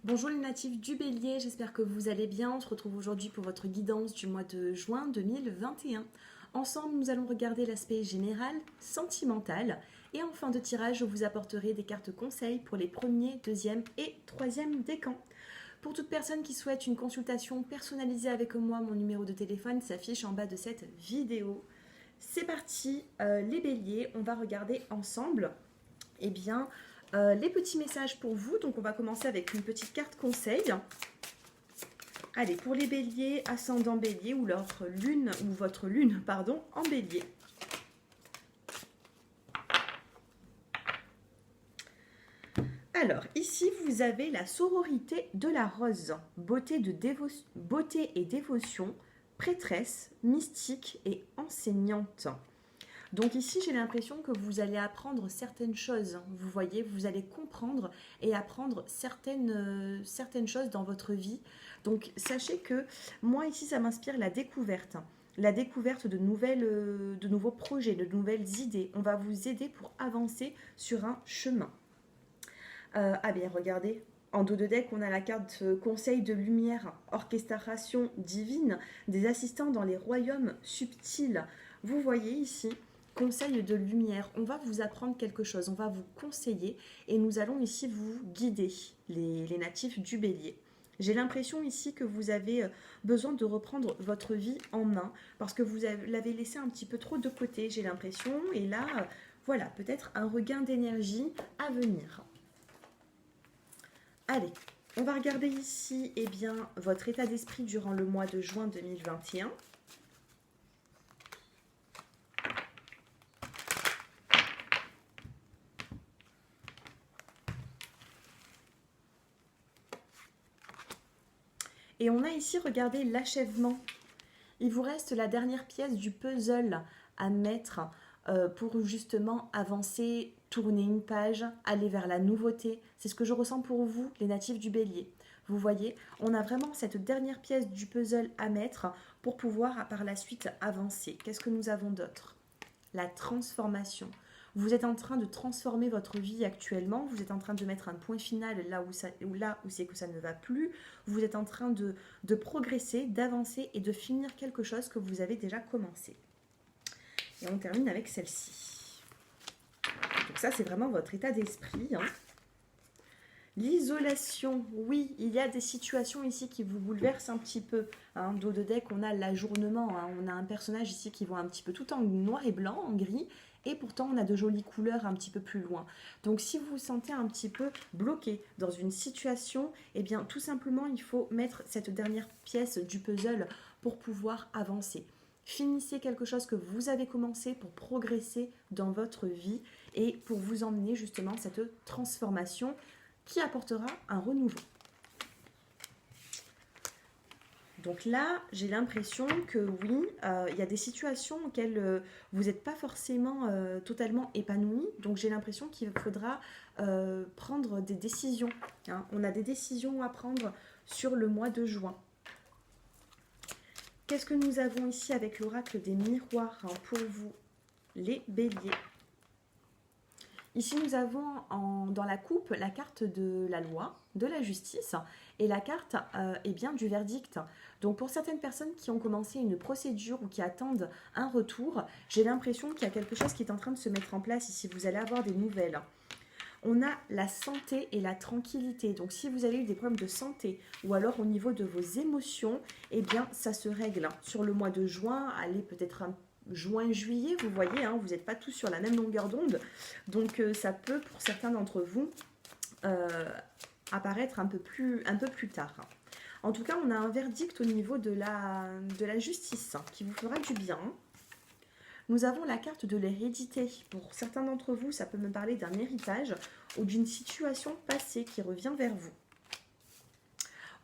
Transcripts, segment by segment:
Bonjour les natifs du Bélier, j'espère que vous allez bien. On se retrouve aujourd'hui pour votre guidance du mois de juin 2021. Ensemble, nous allons regarder l'aspect général, sentimental, et en fin de tirage, je vous apporterai des cartes conseils pour les premiers, deuxième et troisième décans. Pour toute personne qui souhaite une consultation personnalisée avec moi, mon numéro de téléphone s'affiche en bas de cette vidéo. C'est parti, les béliers, on va regarder ensemble les petits messages pour vous. Donc on va commencer avec une petite carte conseil. Allez, pour les béliers, ascendant bélier ou votre lune, pardon, en bélier. Alors, ici, vous avez la sororité de la rose, beauté et dévotion, prêtresse, mystique et enseignante. Donc ici, j'ai l'impression que vous allez apprendre certaines choses. Vous voyez, vous allez comprendre et apprendre certaines choses dans votre vie. Donc sachez que moi, ici, ça m'inspire la découverte. La découverte de nouveaux projets, de nouvelles idées. On va vous aider pour avancer sur un chemin. Regardez, en dos de deck, on a la carte conseil de lumière, orchestration divine, des assistants dans les royaumes subtils. Vous voyez ici, conseil de lumière, on va vous apprendre quelque chose, on va vous conseiller et nous allons ici vous guider, les natifs du bélier. J'ai l'impression ici que vous avez besoin de reprendre votre vie en main parce que vous l'avez laissé un petit peu trop de côté, j'ai l'impression. Et là, voilà, peut-être un regain d'énergie à venir. Allez, on va regarder ici votre état d'esprit durant le mois de juin 2021. Et on a ici, regardez, l'achèvement. Il vous reste la dernière pièce du puzzle à mettre pour justement avancer, tourner une page, aller vers la nouveauté. C'est ce que je ressens pour vous, les natifs du bélier. Vous voyez, on a vraiment cette dernière pièce du puzzle à mettre pour pouvoir par la suite avancer. Qu'est-ce que nous avons d'autre? La transformation. Vous êtes en train de transformer votre vie actuellement, vous êtes en train de mettre un point final là où c'est que ça ne va plus, vous êtes en train de progresser, d'avancer et de finir quelque chose que vous avez déjà commencé. Et on termine avec celle-ci. Donc ça, c'est vraiment votre état d'esprit. L'isolation, oui, il y a des situations ici qui vous bouleversent un petit peu. Dos de deck, on a l'ajournement, on a un personnage ici qui voit un petit peu tout en noir et blanc, en gris, et pourtant on a de jolies couleurs un petit peu plus loin. Donc si vous vous sentez un petit peu bloqué dans une situation, tout simplement il faut mettre cette dernière pièce du puzzle pour pouvoir avancer. Finissez quelque chose que vous avez commencé pour progresser dans votre vie et pour vous emmener justement cette transformation qui apportera un renouveau. Donc là, j'ai l'impression que oui, il y a des situations auxquelles vous n'êtes pas forcément totalement épanoui. Donc j'ai l'impression qu'il faudra prendre des décisions. On a des décisions à prendre sur le mois de juin. Qu'est-ce que nous avons ici avec l'oracle des miroirs pour vous, les béliers? Ici, nous avons dans la coupe la carte de la loi, de la justice et la carte du verdict. Donc pour certaines personnes qui ont commencé une procédure ou qui attendent un retour, j'ai l'impression qu'il y a quelque chose qui est en train de se mettre en place ici. Vous allez avoir des nouvelles. On a la santé et la tranquillité. Donc si vous avez eu des problèmes de santé ou alors au niveau de vos émotions, ça se règle. Sur le mois de juin, allez peut-être juin-juillet, vous voyez, vous n'êtes pas tous sur la même longueur d'onde. Donc ça peut, pour certains d'entre vous, apparaître un peu plus tard. En tout cas, on a un verdict au niveau de la justice qui vous fera du bien. Nous avons la carte de l'hérédité. Pour certains d'entre vous, ça peut me parler d'un héritage ou d'une situation passée qui revient vers vous.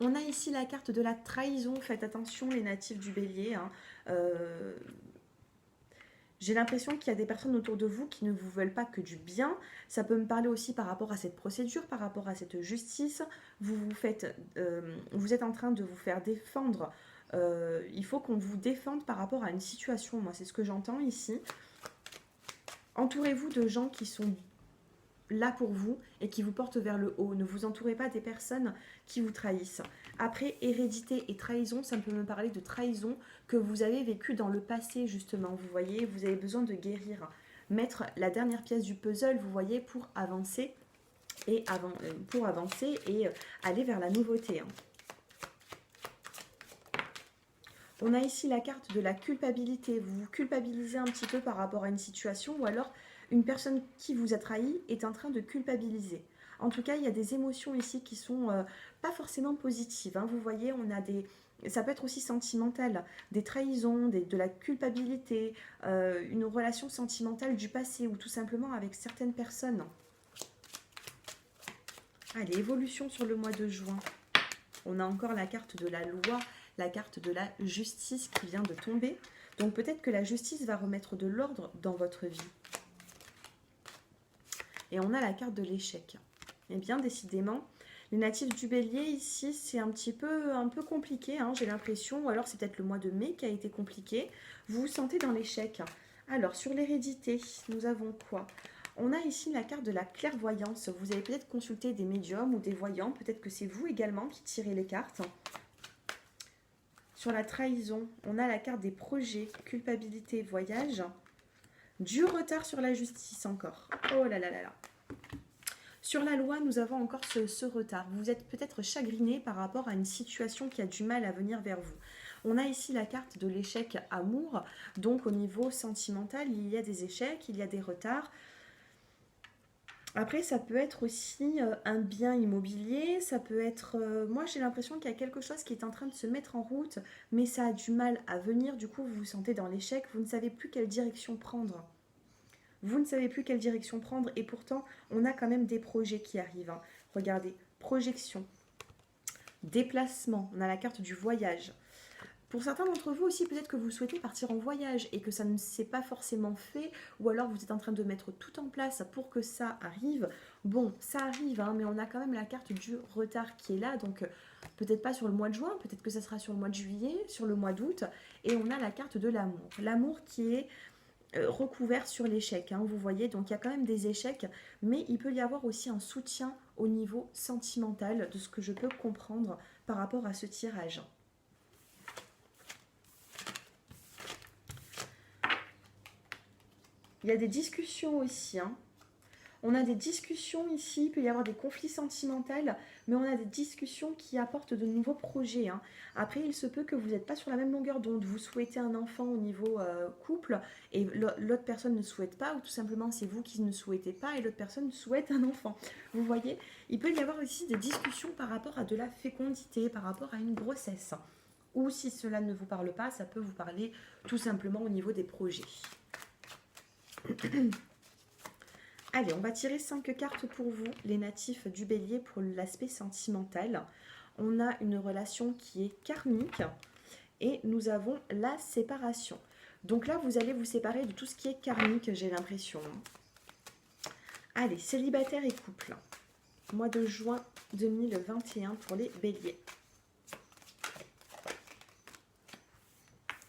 On a ici la carte de la trahison. Faites attention les natifs du bélier. J'ai l'impression qu'il y a des personnes autour de vous qui ne vous veulent pas que du bien. Ça peut me parler aussi par rapport à cette procédure, par rapport à cette justice. Vous êtes en train de vous faire défendre. Il faut qu'on vous défende par rapport à une situation. Moi, c'est ce que j'entends ici. Entourez-vous de gens qui sont là pour vous et qui vous portent vers le haut. Ne vous entourez pas des personnes qui vous trahissent. Après, hérédité et trahison, ça peut me parler de trahison que vous avez vécue dans le passé, justement. Vous voyez, vous avez besoin de guérir. Mettre la dernière pièce du puzzle, vous voyez, pour avancer et, aller vers la nouveauté. Hein. On a ici la carte de la culpabilité. Vous vous culpabilisez un petit peu par rapport à une situation ou alors une personne qui vous a trahi est en train de culpabiliser. En tout cas, il y a des émotions ici qui sont pas forcément positives. Hein. Vous voyez, ça peut être aussi sentimental, des trahisons, de la culpabilité, une relation sentimentale du passé ou tout simplement avec certaines personnes. Allez, évolution sur le mois de juin. On a encore la carte de la loi, la carte de la justice qui vient de tomber. Donc peut-être que la justice va remettre de l'ordre dans votre vie. Et on a la carte de l'échec. Eh bien, décidément, les natifs du bélier, ici, c'est un peu compliqué, hein, j'ai l'impression. Ou alors c'est peut-être le mois de mai qui a été compliqué. Vous vous sentez dans l'échec. Alors, sur l'hérédité, nous avons quoi ? On a ici la carte de la clairvoyance. Vous avez peut-être consulté des médiums ou des voyants. Peut-être que c'est vous également qui tirez les cartes. Sur la trahison, on a la carte des projets, culpabilité, voyage. Du retard sur la justice encore. Oh là là là là. Sur la loi, nous avons encore ce retard. Vous êtes peut-être chagriné par rapport à une situation qui a du mal à venir vers vous. On a ici la carte de l'échec amour. Donc au niveau sentimental, il y a des échecs, il y a des retards. Après, ça peut être aussi un bien immobilier, ça peut être... moi, j'ai l'impression qu'il y a quelque chose qui est en train de se mettre en route, mais ça a du mal à venir. Du coup, vous vous sentez dans l'échec, vous ne savez plus quelle direction prendre. Vous ne savez plus quelle direction prendre et pourtant, on a quand même des projets qui arrivent. Hein. Regardez, projection, déplacement, on a la carte du voyage. Pour certains d'entre vous aussi, peut-être que vous souhaitez partir en voyage et que ça ne s'est pas forcément fait, ou alors vous êtes en train de mettre tout en place pour que ça arrive. Bon, ça arrive, hein, mais on a quand même la carte du retard qui est là, donc peut-être pas sur le mois de juin, peut-être que ça sera sur le mois de juillet, sur le mois d'août, et on a la carte de l'amour. L'amour qui est recouvert sur l'échec, hein, vous voyez, donc il y a quand même des échecs, mais il peut y avoir aussi un soutien au niveau sentimental, de ce que je peux comprendre par rapport à ce tirage. Il y a des discussions aussi. Hein. On a des discussions ici, il peut y avoir des conflits sentimentaux, mais on a des discussions qui apportent de nouveaux projets. Hein. Après, il se peut que vous n'êtes pas sur la même longueur d'onde. Vous souhaitez un enfant au niveau couple et l'autre personne ne souhaite pas, ou tout simplement c'est vous qui ne souhaitez pas et l'autre personne souhaite un enfant. Vous voyez, il peut y avoir aussi des discussions par rapport à de la fécondité, par rapport à une grossesse. Ou si cela ne vous parle pas, ça peut vous parler tout simplement au niveau des projets. Allez, on va tirer 5 cartes pour vous, les natifs du bélier, pour l'aspect sentimental. On a une relation qui est karmique et nous avons la séparation. Donc là, vous allez vous séparer de tout ce qui est karmique, j'ai l'impression. Allez, célibataire et couple. Mois de juin 2021 pour les béliers.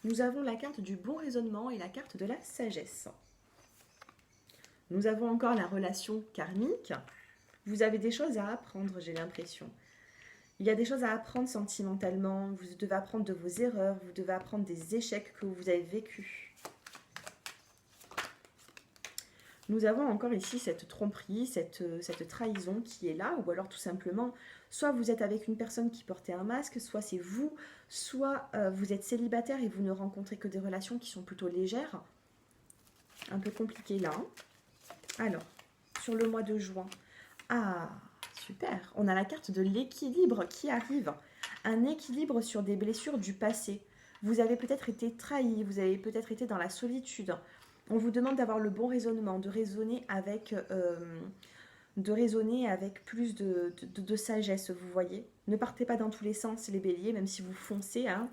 Nous avons la carte du bon raisonnement et la carte de la sagesse. Nous avons encore la relation karmique. Vous avez des choses à apprendre, j'ai l'impression. Il y a des choses à apprendre sentimentalement. Vous devez apprendre de vos erreurs. Vous devez apprendre des échecs que vous avez vécus. Nous avons encore ici cette tromperie, cette trahison qui est là. Ou alors tout simplement, soit vous êtes avec une personne qui portait un masque, soit c'est vous, soit vous êtes célibataire et vous ne rencontrez que des relations qui sont plutôt légères. Un peu compliqué là. Hein. Alors, sur le mois de juin, ah, super, on a la carte de l'équilibre qui arrive. Un équilibre sur des blessures du passé. Vous avez peut-être été trahi, vous avez peut-être été dans la solitude. On vous demande d'avoir le bon raisonnement, de raisonner avec plus de sagesse, vous voyez. Ne partez pas dans tous les sens, les béliers, même si vous foncez. Hein.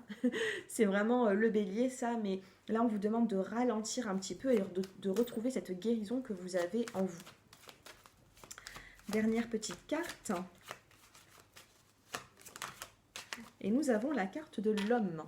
C'est vraiment le bélier, ça, mais là, on vous demande de ralentir un petit peu et de retrouver cette guérison que vous avez en vous. Dernière petite carte. Et nous avons la carte de l'homme.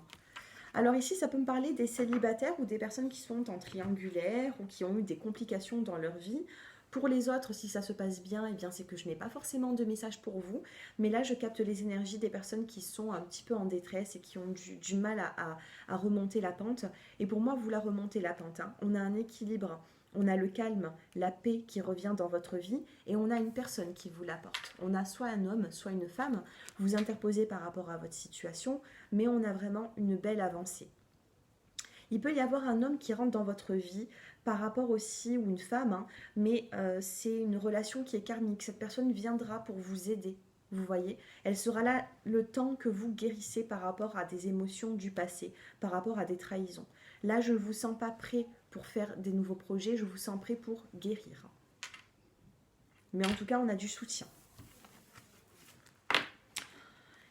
Alors ici, ça peut me parler des célibataires ou des personnes qui sont en triangulaire ou qui ont eu des complications dans leur vie. Pour les autres, si ça se passe bien, eh bien c'est que je n'ai pas forcément de message pour vous. Mais là, je capte les énergies des personnes qui sont un petit peu en détresse et qui ont du mal à remonter la pente. Et pour moi, vous la remontez la pente, hein. On a un équilibre, on a le calme, la paix qui revient dans votre vie et on a une personne qui vous l'apporte. On a soit un homme, soit une femme. Vous interposez par rapport à votre situation, mais on a vraiment une belle avancée. Il peut y avoir un homme qui rentre dans votre vie par rapport aussi, ou une femme, hein, mais c'est une relation qui est karmique. Cette personne viendra pour vous aider, vous voyez. Elle sera là le temps que vous guérissez par rapport à des émotions du passé, par rapport à des trahisons. Là, je ne vous sens pas prêt pour faire des nouveaux projets, je vous sens prêt pour guérir. Mais en tout cas, on a du soutien.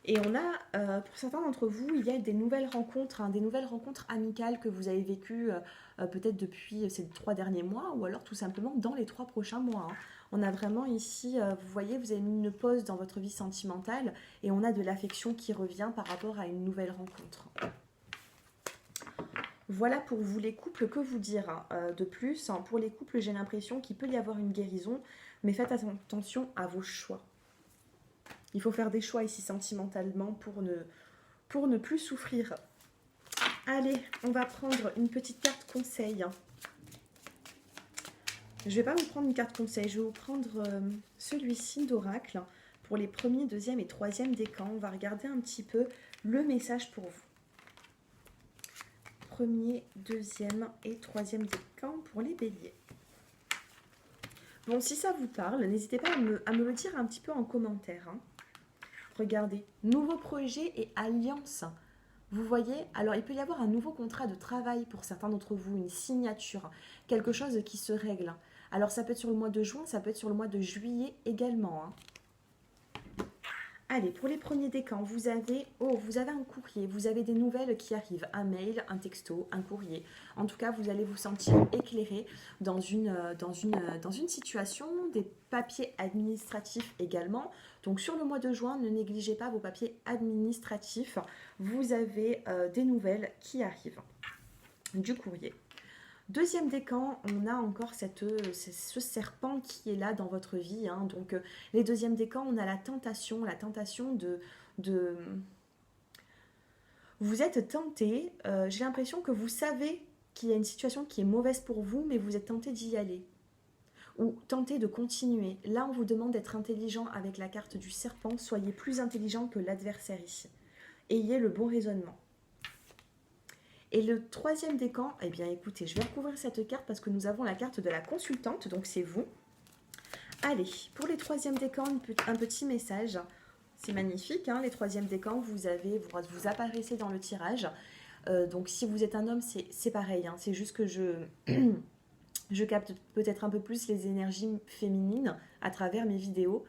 Et on a, pour certains d'entre vous, il y a des nouvelles rencontres, hein, des nouvelles rencontres amicales que vous avez vécues peut-être depuis ces 3 derniers mois ou alors tout simplement dans les 3 prochains mois, hein. On a vraiment ici, vous voyez, vous avez mis une pause dans votre vie sentimentale et on a de l'affection qui revient par rapport à une nouvelle rencontre. Voilà pour vous les couples, que vous dire, hein, de plus, hein. Pour les couples, j'ai l'impression qu'il peut y avoir une guérison, mais faites attention à vos choix. Il faut faire des choix ici sentimentalement pour ne plus souffrir. Allez, on va prendre une petite carte conseil. Je ne vais pas vous prendre une carte conseil, je vais vous prendre celui-ci d'oracle pour les premiers, deuxième et troisième décans. On va regarder un petit peu le message pour vous. Premier, deuxième et troisième décan pour les béliers. Bon, si ça vous parle, n'hésitez pas à me le dire un petit peu en commentaire, hein. Regardez, nouveau projet et alliance. Vous voyez, alors il peut y avoir un nouveau contrat de travail pour certains d'entre vous, une signature, quelque chose qui se règle. Alors ça peut être sur le mois de juin, ça peut être sur le mois de juillet également, hein. Allez, pour les premiers décans, vous avez un courrier, vous avez des nouvelles qui arrivent, un mail, un texto, un courrier. En tout cas, vous allez vous sentir éclairé dans une situation, des papiers administratifs également. Donc sur le mois de juin, ne négligez pas vos papiers administratifs. Vous avez des nouvelles qui arrivent, du courrier. Deuxième décan, on a encore ce serpent qui est là dans votre vie, hein. Donc les deuxièmes décans, on a la tentation de... Vous êtes tenté, j'ai l'impression que vous savez qu'il y a une situation qui est mauvaise pour vous, mais vous êtes tenté d'y aller. Ou tenté de continuer. Là, on vous demande d'être intelligent avec la carte du serpent. Soyez plus intelligent que l'adversaire ici. Ayez le bon raisonnement. Et le troisième décan, eh bien écoutez, je vais recouvrir cette carte parce que nous avons la carte de la consultante, donc c'est vous. Allez, pour les troisièmes décans, un petit message. C'est magnifique, hein, les troisièmes décans, vous apparaissez dans le tirage. Donc si vous êtes un homme, c'est pareil, hein, c'est juste que je capte peut-être un peu plus les énergies féminines à travers mes vidéos.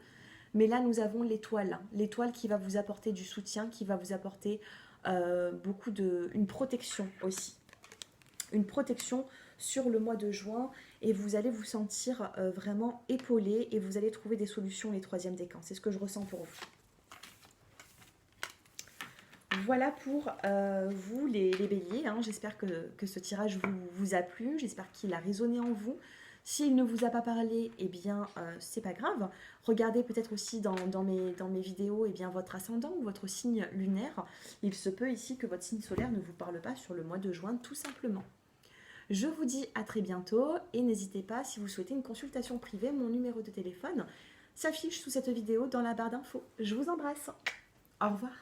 Mais là, nous avons l'étoile. L'étoile qui va vous apporter du soutien, qui va vous apporter une protection aussi. Une protection sur le mois de juin. Et vous allez vous sentir vraiment épaulé et vous allez trouver des solutions les troisièmes décans. C'est ce que je ressens pour vous. Voilà pour vous les béliers, hein. J'espère que ce tirage vous a plu, j'espère qu'il a résonné en vous. S'il ne vous a pas parlé, eh bien c'est pas grave. Regardez peut-être aussi dans mes vidéos, eh bien, votre ascendant ou votre signe lunaire. Il se peut ici que votre signe solaire ne vous parle pas sur le mois de juin tout simplement. Je vous dis à très bientôt et n'hésitez pas, si vous souhaitez une consultation privée, mon numéro de téléphone s'affiche sous cette vidéo dans la barre d'infos. Je vous embrasse. Au revoir.